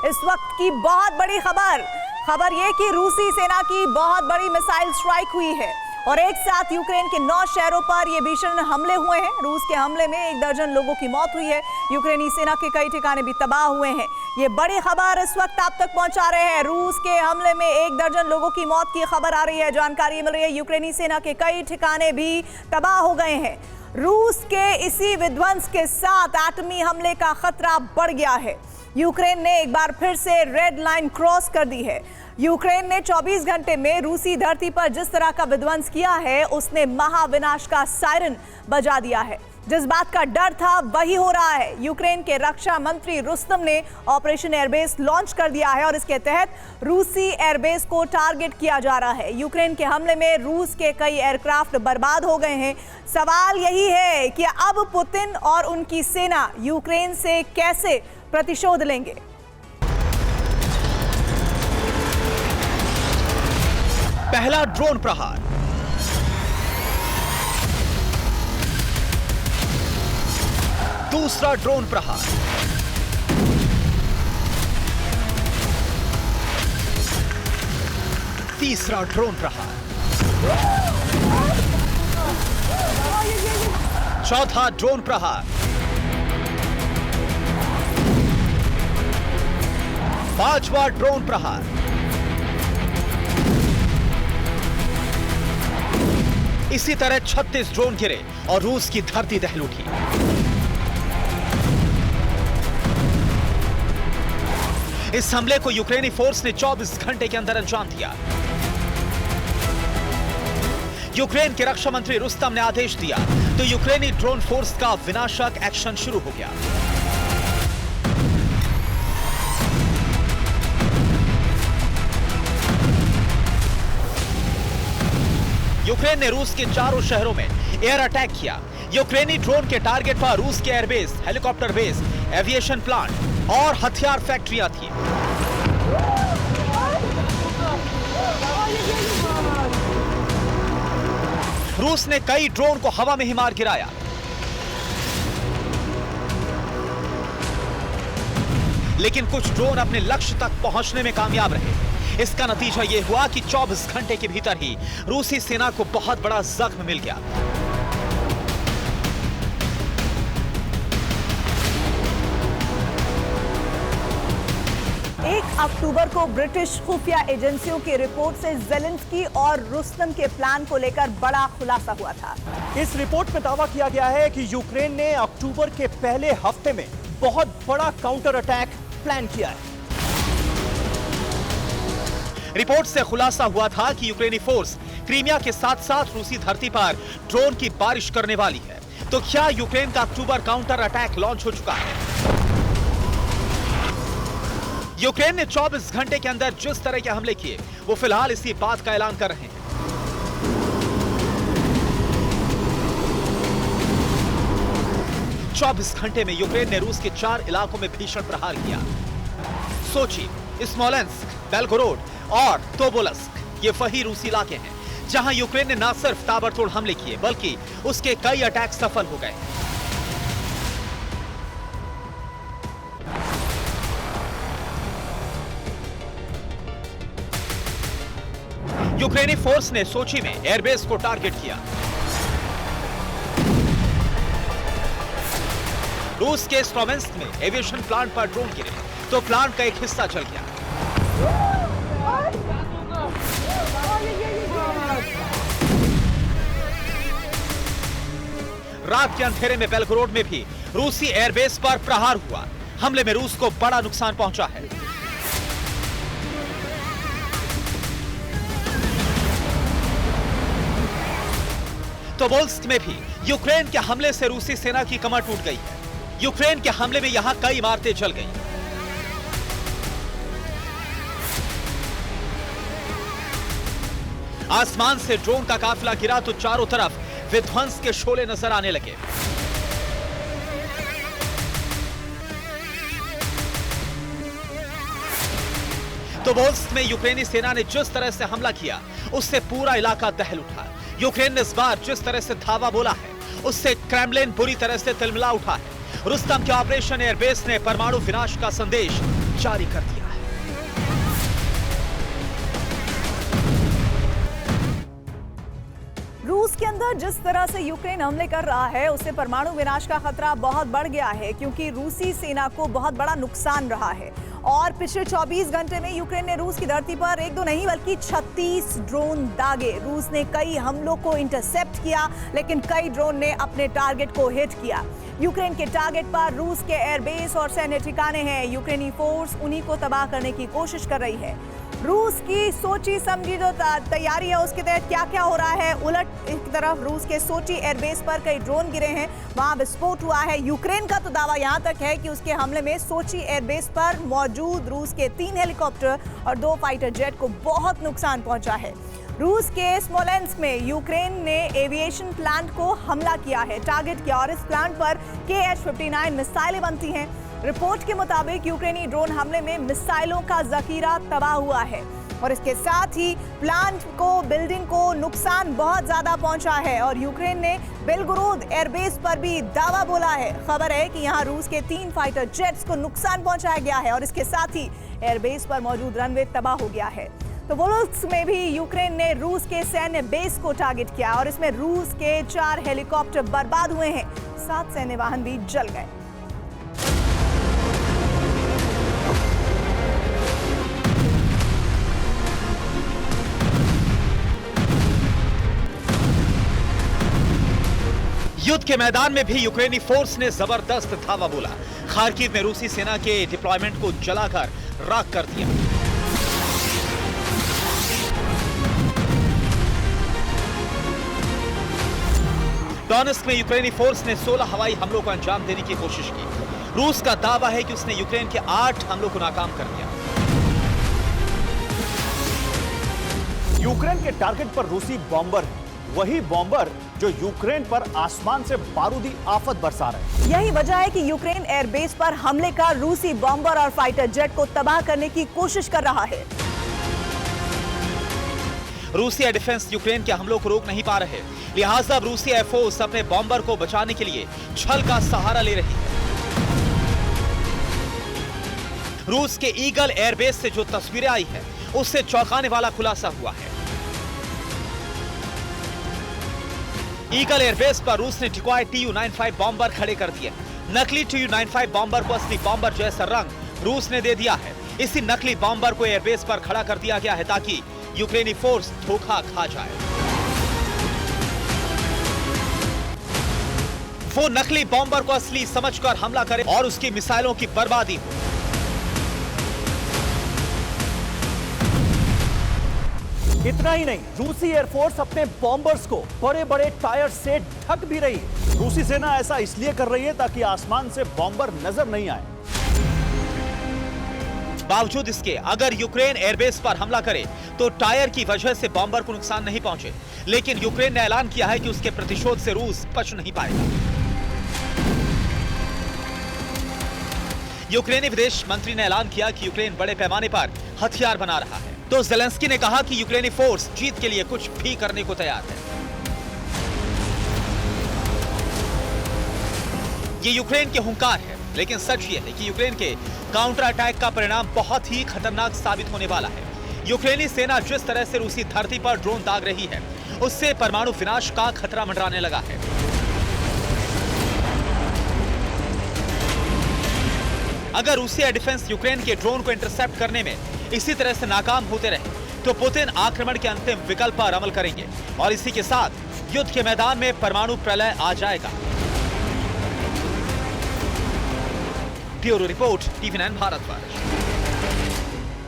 इस वक्त की बहुत बड़ी खबर ये कि रूसी सेना की बहुत बड़ी मिसाइल स्ट्राइक हुई है और एक साथ यूक्रेन के 9 शहरों पर ये भीषण हमले हुए हैं। रूस के हमले में 1 दर्जन लोगों की मौत हुई है। यूक्रेनी सेना के कई ठिकाने भी तबाह हुए हैं। ये बड़ी खबर इस वक्त आप तक पहुंचा रहे हैं। रूस के हमले में 1 दर्जन लोगों की मौत की खबर आ रही है। जानकारी मिल रही है यूक्रेनी सेना के कई ठिकाने भी तबाह हो गए हैं। रूस के इसी विध्वंस के साथ एटमी हमले का खतरा बढ़ गया है। यूक्रेन ने एक बार फिर से रेड लाइन क्रॉस कर दी है। यूक्रेन ने 24 घंटे में रूसी धरती पर जिस तरह का विध्वंस किया है, उसने महाविनाश का सायरन बजा दिया है। जिस बात का डर था वही हो रहा है। यूक्रेन के रक्षा मंत्री रुस्तम ने ऑपरेशन एयरबेस लॉन्च कर दिया है और इसके तहत रूसी एयरबेस को टारगेट किया जा रहा है। यूक्रेन के हमले में रूस के कई एयरक्राफ्ट बर्बाद हो गए हैं। सवाल यही है कि अब पुतिन और उनकी सेना यूक्रेन से कैसे प्रतिशोध लेंगे। पहला ड्रोन प्रहार, दूसरा ड्रोन प्रहार, तीसरा ड्रोन प्रहार, चौथा ड्रोन प्रहार, पांचवा ड्रोन प्रहार, इसी तरह 36 ड्रोन गिरे और रूस की धरती दहल उठी। इस हमले को यूक्रेनी फोर्स ने 24 घंटे के अंदर अंजाम दिया। यूक्रेन के रक्षा मंत्री रुस्तम ने आदेश दिया तो यूक्रेनी ड्रोन फोर्स का विनाशक एक्शन शुरू हो गया। यूक्रेन ने रूस के 4 शहरों में एयर अटैक किया। यूक्रेनी ड्रोन के टारगेट पर रूस के airbase, helicopter base, aviation plant और हथियार फैक्ट्रियां थी। रूस ने कई ड्रोन को हवा में ही मार गिराया। लेकिन कुछ ड्रोन अपने लक्ष्य तक पहुंचने में कामयाब रहे। इसका नतीजा यह हुआ कि 24 घंटे के भीतर ही रूसी सेना को बहुत बड़ा जख्म मिल गया। अक्टूबर को ब्रिटिश खुफिया एजेंसियों की रिपोर्ट से ज़ेलेंस्की और रुस्तम के प्लान को लेकर बड़ा खुलासा हुआ था। इस रिपोर्ट में दावा किया गया है कि यूक्रेन ने अक्टूबर के पहले हफ्ते में बहुत बड़ा काउंटर अटैक प्लान किया है। रिपोर्ट से खुलासा हुआ था कि यूक्रेनी फोर्स क्रीमिया के साथ साथ रूसी धरती पर ड्रोन की बारिश करने वाली है। तो क्या यूक्रेन का अक्टूबर काउंटर अटैक लॉन्च हो चुका है? यूक्रेन ने 24 घंटे के अंदर जिस तरह के हमले किए, वो फिलहाल इसी बात का ऐलान कर रहे हैं। चौबीस घंटे में यूक्रेन ने रूस के 4 इलाकों में भीषण प्रहार किया। सोची, स्मोलेंस्क, बेलगोरोड और टोबोल्स्क ये वही रूसी इलाके हैं जहां यूक्रेन ने न सिर्फ ताबड़तोड़ हमले किए बल्कि उसके कई अटैक सफल हो गए। यूक्रेनी फोर्स ने सोची में एयरबेस को टारगेट किया। रूस के स्लोवेंस्क में एविएशन प्लांट पर ड्रोन गिरे तो प्लांट का एक हिस्सा जल गया। रात के अंधेरे में बेलगोरोड में भी रूसी एयरबेस पर प्रहार हुआ। हमले में रूस को बड़ा नुकसान पहुंचा है। टोबोल्स्क में भी यूक्रेन के हमले से रूसी सेना की कमर टूट गई है। यूक्रेन के हमले में यहां कई इमारतें जल गईं। आसमान से ड्रोन का काफिला गिरा तो चारों तरफ विध्वंस के शोले नजर आने लगे। टोबोल्स्क में यूक्रेनी सेना ने जिस तरह से हमला किया, उससे पूरा इलाका दहल उठा। यूक्रेन ने इस बार जिस तरह से धावा बोला है, उससे क्रेमलिन बुरी तरह से तिलमिला उठा है। रुस्तम के ऑपरेशन एयरबेस ने परमाणु विनाश का संदेश जारी कर दिया है। रूस के अंदर जिस तरह से यूक्रेन हमले कर रहा है उससे परमाणु विनाश का खतरा बहुत बढ़ गया है, क्योंकि रूसी सेना को बहुत बड़ा नुकसान रहा है। और पिछले 24 घंटे में यूक्रेन ने रूस की धरती पर एक दो नहीं बल्कि 36 ड्रोन दागे। रूस ने कई हमलों को इंटरसेप्ट किया, लेकिन कई ड्रोन ने अपने टारगेट को हिट किया। यूक्रेन के टारगेट पर रूस के एयरबेस और सैन्य ठिकाने हैं। यूक्रेनी फोर्स उन्हीं को तबाह करने की कोशिश कर रही है। रूस की सोची समझी जो तैयारी है उसके तहत क्या क्या हो रहा है। उलट एक तरफ रूस के सोची एयरबेस पर कई ड्रोन गिरे हैं, वहां विस्फोट हुआ है। यूक्रेन का तो दावा यहां तक है कि उसके हमले में सोची एयरबेस पर मौजूद रूस के 3 हेलीकॉप्टर और 2 फाइटर जेट को बहुत नुकसान पहुंचा है। रूस के स्मोलेंस्क में यूक्रेन ने एविएशन प्लांट को हमला किया है, टारगेट किया, और इस प्लांट पर KH-59 मिसाइलें बनती हैं। रिपोर्ट के मुताबिक यूक्रेनी ड्रोन हमले में मिसाइलों का जखीरा तबाह हुआ है और इसके साथ ही प्लांट को, बिल्डिंग को नुकसान बहुत ज्यादा पहुंचा है। और यूक्रेन ने बेलगोरोद एयरबेस पर भी दावा बोला है। खबर है कि यहां रूस के 3 फाइटर जेट्स को नुकसान पहुंचाया गया है और इसके साथ ही एयरबेस पर मौजूद रनवे तबाह हो गया है। तो वोल्स्क में भी यूक्रेन ने रूस के सैन्य बेस को टारगेट किया और इसमें रूस के 4 हेलीकॉप्टर बर्बाद हुए हैं, 7 सैन्य वाहन भी जल गए। युद्ध के मैदान में भी यूक्रेनी फोर्स ने जबरदस्त धावा बोला। खार्किव में रूसी सेना के डिप्लॉयमेंट को जलाकर राख कर दिया। डोनेस्क में यूक्रेनी फोर्स ने 16 हवाई हमलों को अंजाम देने की कोशिश की। रूस का दावा है कि उसने यूक्रेन के 8 हमलों को नाकाम कर दिया। यूक्रेन के टारगेट पर रूसी बॉम्बर है, वही बॉम्बर जो यूक्रेन पर आसमान से बारूदी आफत बरसा रहे हैं। यही वजह है कि यूक्रेन एयरबेस पर हमले का रूसी बॉम्बर और फाइटर जेट को तबाह करने की कोशिश कर रहा है। रूसी एयर डिफेंस यूक्रेन के हमलों को रोक नहीं पा रहे, लिहाजा रूसी एयरफोर्स अपने बॉम्बर को बचाने के लिए छल का सहारा ले रही है। रूस के ईगल एयरबेस से जो तस्वीरें आई है उससे चौंकाने वाला खुलासा हुआ है। ईगल एयरबेस पर रूस ने ठिकाए Tu-95 बॉम्बर खड़े कर दिए। नकली Tu-95 बॉम्बर को असली बॉम्बर जैसा रंग रूस ने दे दिया है। इसी नकली बॉम्बर को एयरबेस पर खड़ा कर दिया गया है ताकि यूक्रेनी फोर्स धोखा खा जाए। वो नकली बॉम्बर को असली समझकर हमला करे और उसकी मिसाइलों की बर्बादी हो। इतना ही नहीं, रूसी एयरफोर्स अपने बॉम्बर्स को बड़े बड़े टायर से ढक भी रही है। रूसी सेना ऐसा इसलिए कर रही है ताकि आसमान से बॉम्बर नजर नहीं आए। बावजूद इसके अगर यूक्रेन एयरबेस पर हमला करे तो टायर की वजह से बॉम्बर को नुकसान नहीं पहुंचे, लेकिन यूक्रेन ने ऐलान किया है कि उसके प्रतिशोध से रूस बच नहीं पाएगा। यूक्रेनी विदेश मंत्री ने ऐलान किया कि यूक्रेन बड़े पैमाने पर हथियार बना रहा है, तो ज़ेलेंस्की ने कहा कि यूक्रेनी फोर्स जीत के लिए कुछ भी करने को तैयार है। ये यूक्रेन के हुंकार है, लेकिन सच ये है कि यूक्रेन के काउंटर अटैक का परिणाम बहुत ही खतरनाक साबित होने वाला है। यूक्रेनी सेना जिस तरह से रूसी धरती पर ड्रोन दाग रही है, उससे परमाणु विनाश का खतरा मंडराने लगा है। अगर रूसी एयर डिफेंस यूक्रेन के ड्रोन को इंटरसेप्ट करने में इसी तरह से नाकाम होते रहे तो पुतिन आक्रमण के अंतिम विकल्प पर अमल करेंगे और इसी के साथ युद्ध के मैदान में परमाणु प्रलय आ जाएगा। Bureau report, TV9 Bharatvarsh.